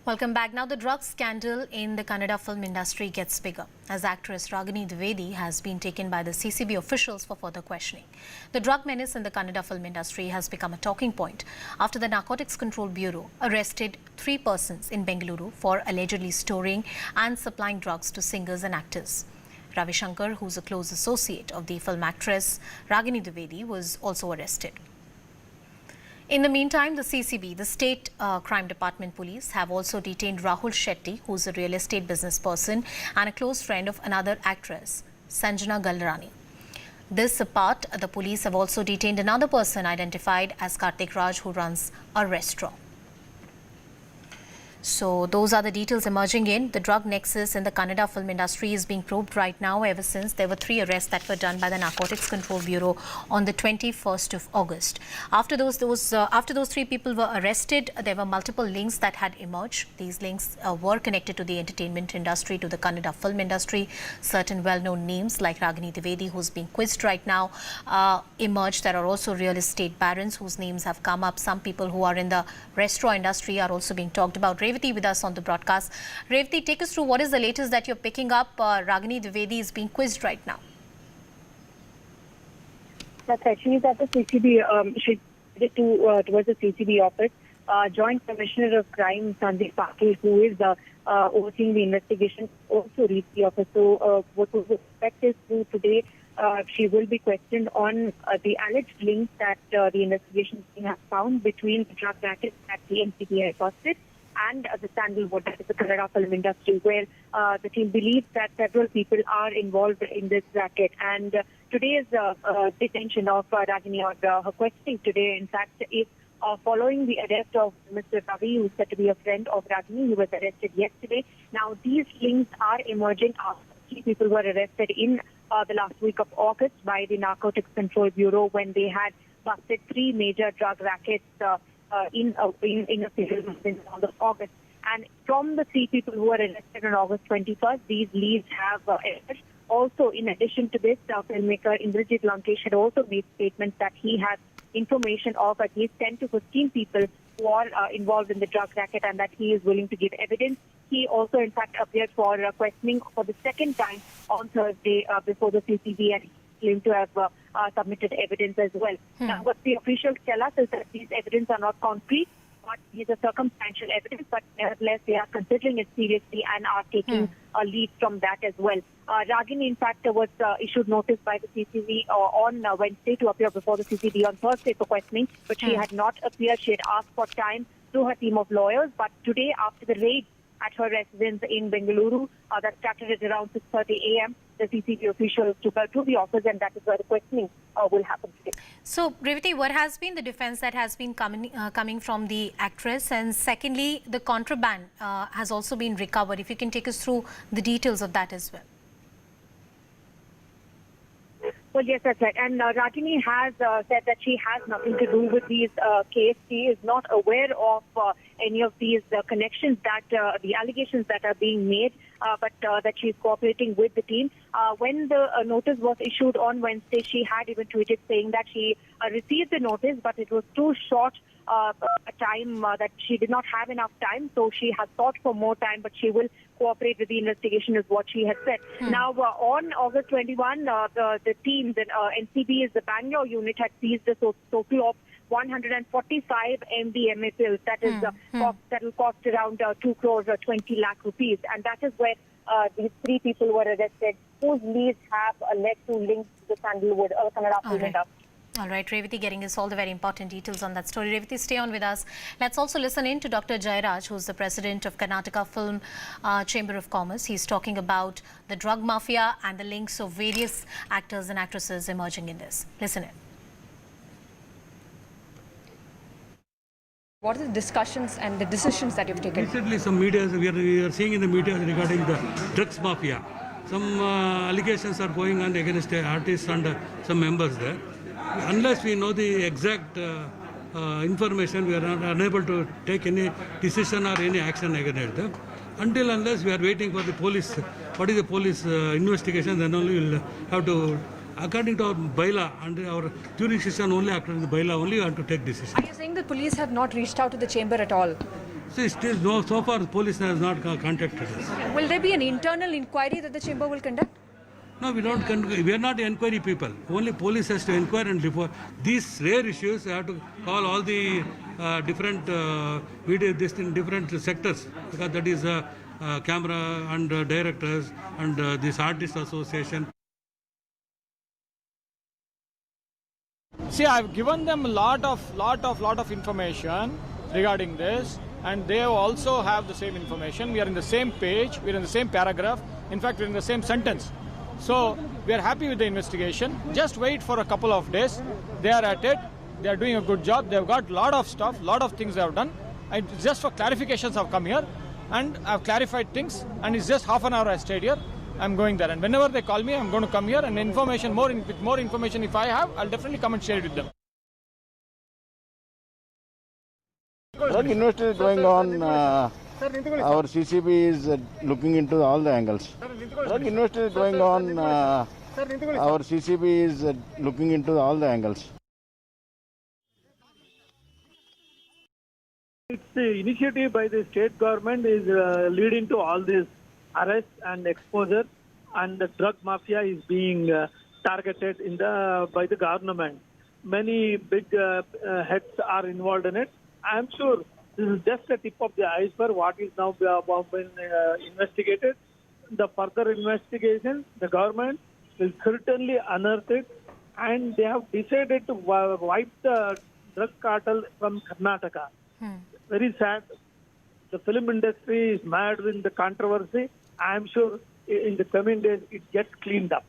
Welcome back. Now, the drug scandal in the Kannada film industry gets bigger as actress Ragini has been taken by the CCB officials for further questioning. The drug menace in the Kannada film industry has become a talking point after the Narcotics Control Bureau arrested 3 persons in Bengaluru for allegedly storing and supplying drugs to singers and actors. Ravi Shankar, who's a close associate of the film actress Ragini, was also arrested. In the meantime, the CCB, the State Crime Department Police, have also detained Rahul Shetty, who's a real estate business person and a close friend of another actress, Sanjana Galrani. This apart, the police have also detained another person identified as Kartik Raj, who runs a restaurant. So those are the details emerging in. The drug nexus in the Kannada film industry is being probed right now ever since there were 3 arrests that were done by the Narcotics Control Bureau on the 21st of August. After those 3 people were arrested, there were multiple links that had emerged. These links were connected to the entertainment industry, to the Kannada film industry. Certain well-known names like Ragini Dwivedi, who's being quizzed right now, emerged. There are also real estate barons whose names have come up. Some people who are in the restaurant industry are also being talked about. Revathi with us on the broadcast. Revathi, take us through what is the latest that you're picking up. Ragini Dwivedi is being quizzed right now. That's right. She is at the CCB. She headed towards the CCB office. Joint Commissioner of Crime Sandeep Patil, who is overseeing the investigation, also reached the office. So what we expect is through today, she will be questioned on the alleged links that the investigation team has found between the drug racket that the NCPI busted and the sandalwood, that is the Kannada film industry, where the team believes that several people are involved in this racket. And today's detention of Ragini, or her questioning today, in fact, is following the arrest of Mr. Ravi, who is said to be a friend of Ragini. He was arrested yesterday. Now, these links are emerging after 3 people were arrested in the last week of August by the Narcotics Control Bureau when they had busted 3 major drug rackets in a single month in August. And from the 3 people who were arrested on August 21st, these leads have emerged. Also, in addition to this, filmmaker Indrajit Lankesh had also made statements that he has information of at least 10 to 15 people who are involved in the drug racket and that he is willing to give evidence. He also, in fact, appeared for questioning for the second time on Thursday before the CCB, and claimed to have submitted evidence as well. Now, what the officials tell us is that these evidence are not concrete, but these are circumstantial evidence, but nevertheless they are considering it seriously and are taking a lead from that as well. Ragini, in fact, was issued notice by the CCB on Wednesday to appear before the CCB on Thursday for questioning, but she had not appeared. She had asked for time through her team of lawyers, but today, after the raid at her residence in Bengaluru, that started at around 6:30 a.m., the CCB officials took her to the office, and that is where the questioning will happen today. So, Revathi, what has been the defense that has been coming from the actress? And secondly, the contraband has also been recovered. If you can take us through the details of that as well. Well, yes, that's right. And Ragini has said that she has nothing to do with these case. She is not aware of any of these connections, that the allegations that are being made, but that she is cooperating with the team. When the notice was issued on Wednesday, she had even tweeted saying that she received the notice, but it was too short a time, that she did not have enough time. So she has sought for more time, but she will cooperate with the investigation, is what she has said. Now, on August 21, the team, the NCB's, the Bangalore unit, had seized a total of 145 MDMA pills. That is that will cost around 2 crores or 20 lakh rupees. And that is where these 3 people were arrested, whose leads have led to links to the sandalwood or Kannada film industry. All right, Revathi getting us all the very important details on that story. Revathi, stay on with us. Let's also listen in to Dr. Jairaj, who's the president of Karnataka Film Chamber of Commerce. He's talking about the drug mafia and the links of various actors and actresses emerging in this. Listen in. What are the discussions and the decisions that you've taken? Recently, some media, we are seeing in the media regarding the drugs mafia. Some allegations are going on against artists and some members there. Unless we know the exact information, we are not unable to take any decision or any action against them. Until unless we are waiting for the police, what is the police investigation, then only we will have to according to our bylaw and our jurisdiction only, according to the bylaw only, we have to take decision. Are you saying the police have not reached out to the chamber at all? See, still no, so far the police has not contacted us. Will there be an internal inquiry that the chamber will conduct? No, we don't. We are not inquiry people. Only police has to inquire, and before these rare issues, they have to call all the different video, this in different sectors, because that is camera and directors and this artist association. See, I've given them a lot of information regarding this, and they also have the same information. We are in the same page, we are in the same paragraph. In fact, we are in the same sentence. So we are happy with the investigation. Just wait for a couple of days. They are at it. They are doing a good job. They have got a lot of stuff, lot of things they have done. And just for clarifications, I've come here and I've clarified things. And it's just half an hour I stayed here. I'm going there. And whenever they call me, I'm going to come here. And information, with more information if I have, I'll definitely come and share it with them. Drug investigation is going on. Our CCB is looking into all the angles. Drug investigation is going on. Our CCB is looking into all the angles. It's the initiative by the state government is leading to all this arrest and exposure, and the drug mafia is being targeted by the government. Many big heads are involved in it. I am sure this is just the tip of the iceberg, what is now been investigated. The further investigation, the government will certainly unearth it, and they have decided to wipe the drug cartel from Karnataka. Very sad. The film industry is mad with the controversy. I am sure in the coming days it gets cleaned up.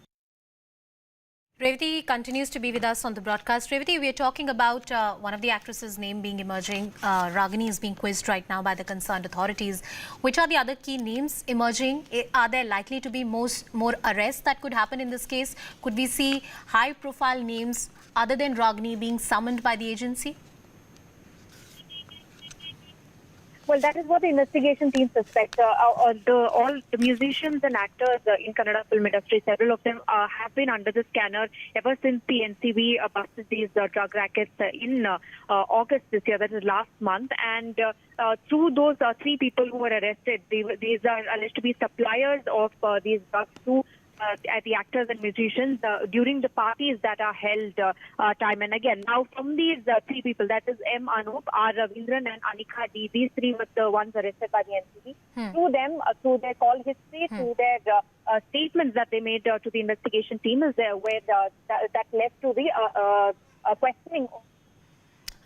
Revathi continues to be with us on the broadcast. Revathi, we are talking about one of the actresses' name being emerging. Ragini is being quizzed right now by the concerned authorities. Which are the other key names emerging? Are there likely to be more arrests that could happen in this case? Could we see high-profile names other than Ragini being summoned by the agency? Well, that is what the investigation team suspect. All the musicians and actors in Kannada film industry, several of them have been under the scanner ever since the NCB busted these drug rackets in August this year, that is last month. And through those three people who were arrested, these are alleged to be suppliers of these drugs to the actors and musicians during the parties that are held time and again. Now, from these three people, that is M. Anup, R. Ravindran and Anika D, these three were the ones arrested by the NCB. Through them, through their call history, through their statements that they made to the investigation team is where that led to the questioning.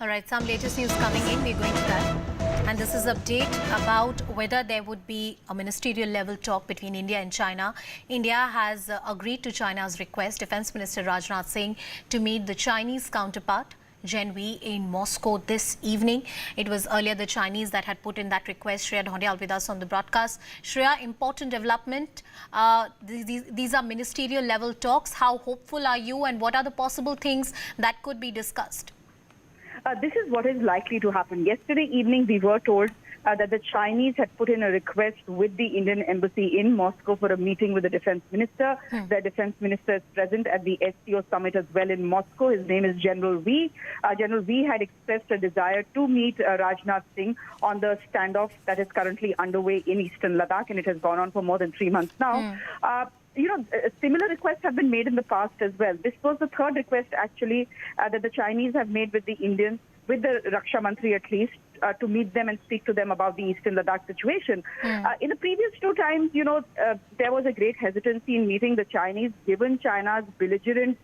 All right, some latest news coming in. We're going to that. And this is update about whether there would be a ministerial level talk between India and China. India has agreed to China's request. Defense Minister Rajnath Singh to meet the Chinese counterpart Gen V in Moscow this evening. It was earlier the Chinese that had put in that request. Shreya Dhondiyal with us on the broadcast. Shreya, important development. These are ministerial level talks. How hopeful are you, and what are the possible things that could be discussed? This is what is likely to happen. Yesterday evening, we were told that the Chinese had put in a request with the Indian embassy in Moscow for a meeting with the defense minister. The defense minister is present at the SCO summit as well in Moscow. His name is General V. General V had expressed a desire to meet Rajnath Singh on the standoff that is currently underway in eastern Ladakh, and it has gone on for more than 3 months now. Similar requests have been made in the past as well. This was the third request, actually, that the Chinese have made with the Indians, with the Raksha Mantri at least, to meet them and speak to them about the eastern Ladakh situation. In the previous 2 times, there was a great hesitancy in meeting the Chinese, given China's belligerent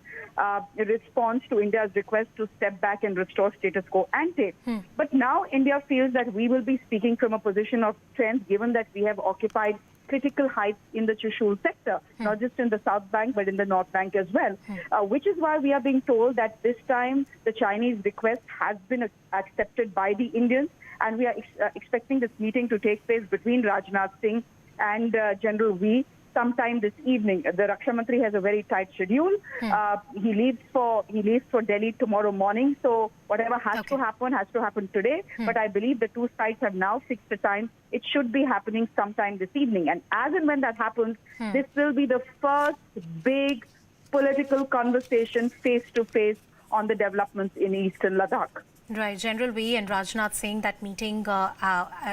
response to India's request to step back and restore status quo ante. But now India feels that we will be speaking from a position of strength, given that we have occupied critical heights in the Chushul sector, not just in the South Bank, but in the North Bank as well, which is why we are being told that this time the Chinese request has been accepted by the Indians, and we are expecting this meeting to take place between Rajnath Singh and General V sometime this evening. The Raksha Mantri has a very tight schedule. He leaves for Delhi tomorrow morning, so whatever has to happen today. But I believe the two sides have now fixed the time. It should be happening sometime this evening. And as and when that happens, this will be the first big political conversation face-to-face on the developments in eastern Ladakh. Right. General V and Rajnath saying that meeting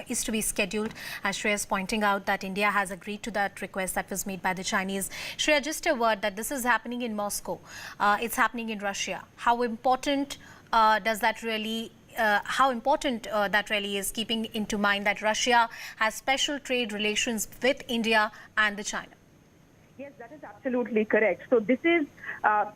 is to be scheduled. As Shreya is pointing out that India has agreed to that request that was made by the Chinese. Shreya, just a word that this is happening in Moscow. It's happening in Russia. How important does that really that really is, keeping into mind that Russia has special trade relations with India and the China? Yes, that is absolutely correct. So this is,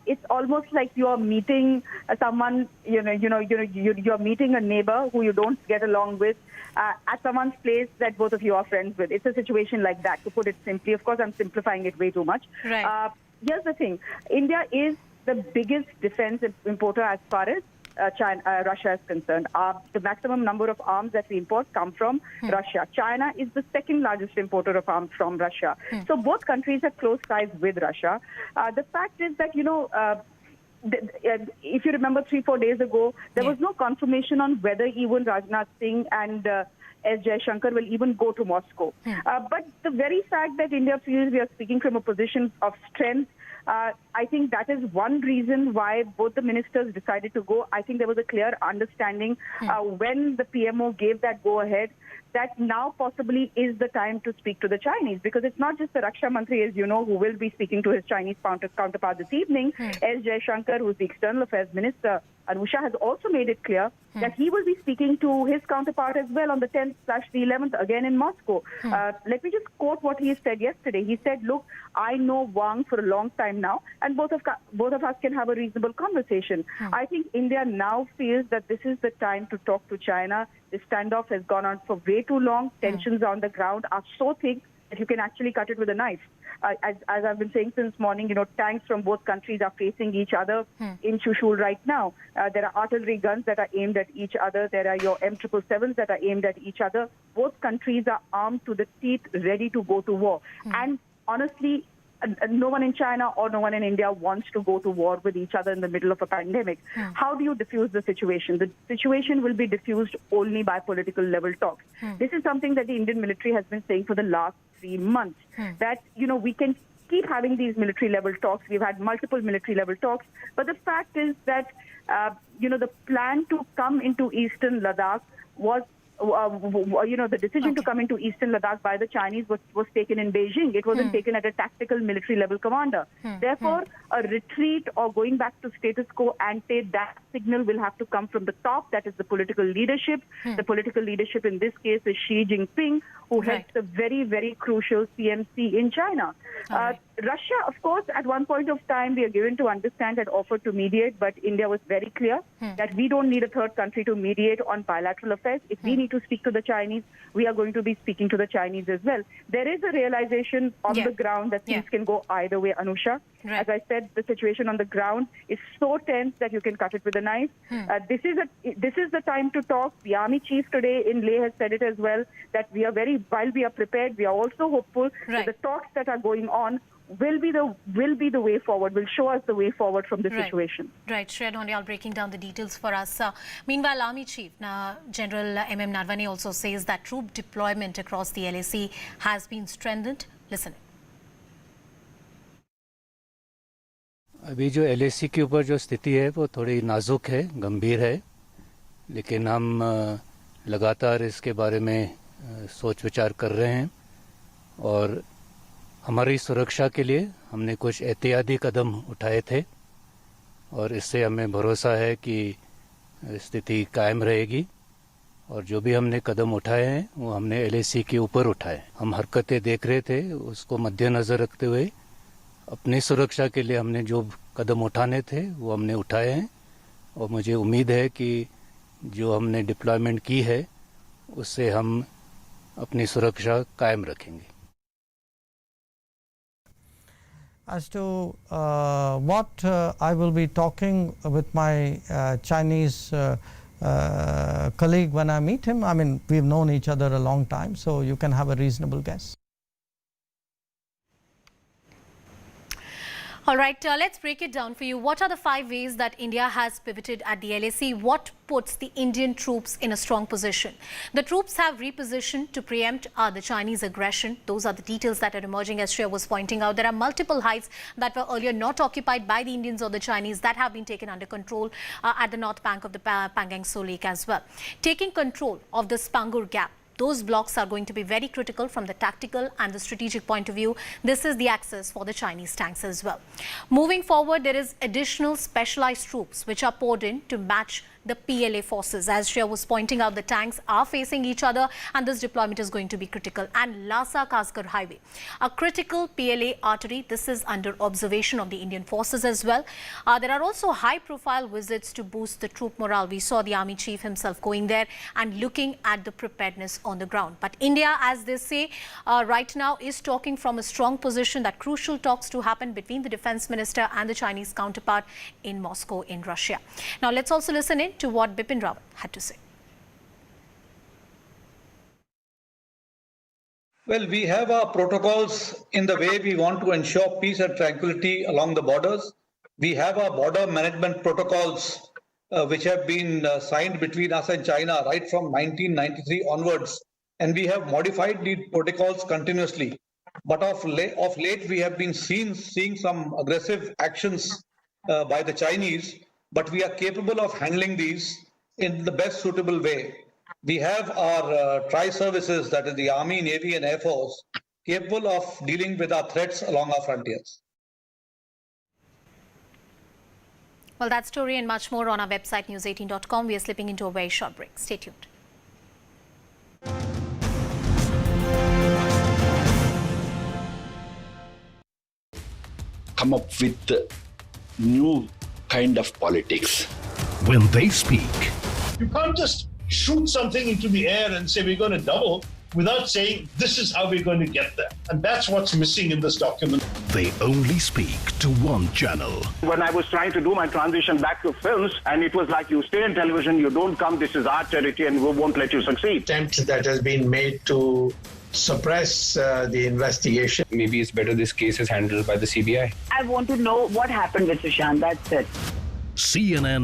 it's almost like you're meeting someone, you're meeting a neighbor who you don't get along with at someone's place that both of you are friends with. It's a situation like that, to put it simply. Of course, I'm simplifying it way too much. Right. Here's the thing. India is the biggest defense importer as far as Russia is concerned. The maximum number of arms that we import come from Russia. China is the second largest importer of arms from Russia. So both countries have close ties with Russia. The fact is that, if you remember 3-4 days ago, there was no confirmation on whether even Rajnath Singh and S. Jaishankar will even go to Moscow. But the very fact that India feels we are speaking from a position of strength, I think that is one reason why both the ministers decided to go. I think there was a clear understanding when the PMO gave that go-ahead that now possibly is the time to speak to the Chinese, because it's not just the Raksha Mantri, as you know, who will be speaking to his Chinese counterpart this evening. S. Jaishankar, who's the External Affairs Minister, Anusha, has also made it clear that he will be speaking to his counterpart as well on the 10th/the 11th, again in Moscow. Let me just quote what he said yesterday. He said, look, I know Wang for a long time now, and both of us can have a reasonable conversation. I think India now feels that this is the time to talk to China. The standoff has gone on for way too long. Tensions on the ground are so thick that you can actually cut it with a knife. As I've been saying since morning, tanks from both countries are facing each other in Chushul right now. There are artillery guns that are aimed at each other. There are your M777s that are aimed at each other. Both countries are armed to the teeth, ready to go to war. And honestly, no one in China or no one in India wants to go to war with each other in the middle of a pandemic. How do you diffuse the situation? The situation will be diffused only by political level talks. This is something that the Indian military has been saying for the last 3 months, that, we can keep having these military level talks. We've had multiple military level talks. But the fact is that, the plan to come into Eastern Ladakh was the decision to come into Eastern Ladakh by the Chinese was taken in Beijing. It wasn't taken at a tactical military level commander. Therefore, a retreat or going back to status quo ante, that signal will have to come from the top. That is the political leadership. The political leadership in this case is Xi Jinping, who heads the very, very crucial CMC in China. Russia, of course, at one point of time, we are given to understand, had offered to mediate, but India was very clear that we don't need a third country to mediate on bilateral affairs. If we need to speak to the Chinese, we are going to be speaking to the Chinese as well. There is a realization on the ground that things can go either way, Anusha. As I said, the situation on the ground is so tense that you can cut it with a knife. This is the time to talk. The army chief today in Leh has said it as well, that while we are prepared, we are also hopeful that the talks that are going on will be the way forward, will show us the way forward from this situation. Right. Shreya Dhonial breaking down the details for us. Meanwhile, Army Chief General M.M. Narvane also says that troop deployment across the LAC has been strengthened. Listen. अभी जो LAC के ऊपर जो स्थिति है वो थोड़ी नाजुक है, गंभीर है, लेकिन हम लगातार इसके बारे में सोच विचार कर रहे हैं और हमारी सुरक्षा के लिए हमने कुछ एहतियाती कदम उठाए थे और इससे हमें भरोसा है कि स्थिति कायम रहेगी और जो भी हमने कदम उठाए हैं वो हमने LAC के ऊपर उठाए। हम हरकतें देख रहे थे, उसको मद्देनजर रखते हुए अपनी सुरक्षा के लिए हमने जो कदम उठाने थे वो हमने उठाए हैं और मुझे उम्मीद है कि जो हमने डिप्लॉयमेंट की है उससे हम अपनी सुरक्षा कायम रखेंगे। As to what I will be talking with my Chinese colleague when I meet him, I mean, we've known each other a long time, so you can have a reasonable guess. All right, let's break it down for you. What are the 5 ways that India has pivoted at the LAC? What puts the Indian troops in a strong position? The troops have repositioned to preempt the Chinese aggression. Those are the details that are emerging, as Shreya was pointing out. There are multiple heights that were earlier not occupied by the Indians or the Chinese that have been taken under control at the north bank of the Pangang Tso Lake as well. Taking control of the Spangur Gap. Those blocks are going to be very critical from the tactical and the strategic point of view. This is the access for the Chinese tanks as well. Moving forward, there is additional specialized troops which are poured in to match the PLA forces. As Shreya was pointing out, the tanks are facing each other and this deployment is going to be critical. And Lhasa-Kasgar Highway, a critical PLA artery. This is under observation of the Indian forces as well. There are also high-profile visits to boost the troop morale. We saw the army chief himself going there and looking at the preparedness on the ground. But India, as they say, right now is talking from a strong position that crucial talks to happen between the defense minister and the Chinese counterpart in Moscow in Russia. Now let's also listen in to what Bipin Rawat had to say. Well, we have our protocols in the way we want to ensure peace and tranquility along the borders. We have our border management protocols which have been signed between us and China right from 1993 onwards. And we have modified the protocols continuously. But of late, we have been seeing some aggressive actions by the Chinese. But we are capable of handling these in the best suitable way. We have our tri-services, that is the Army, Navy and Air Force, capable of dealing with our threats along our frontiers. Well, that story and much more on our website news18.com. We are slipping into a very short break. Stay tuned. Come up with new kind of politics. When they speak, you can't just shoot something into the air and say we're going to double without saying this is how we're going to get there. And that's what's missing in this document. They only speak to one channel. When I was trying to do my transition back to films, and it was like, you stay in television, you don't come, this is our territory and we won't let you succeed. Attempt that has been made to suppress the investigation. Maybe it's better this case is handled by the CBI. I want to know what happened with Sushant, that's it. CNN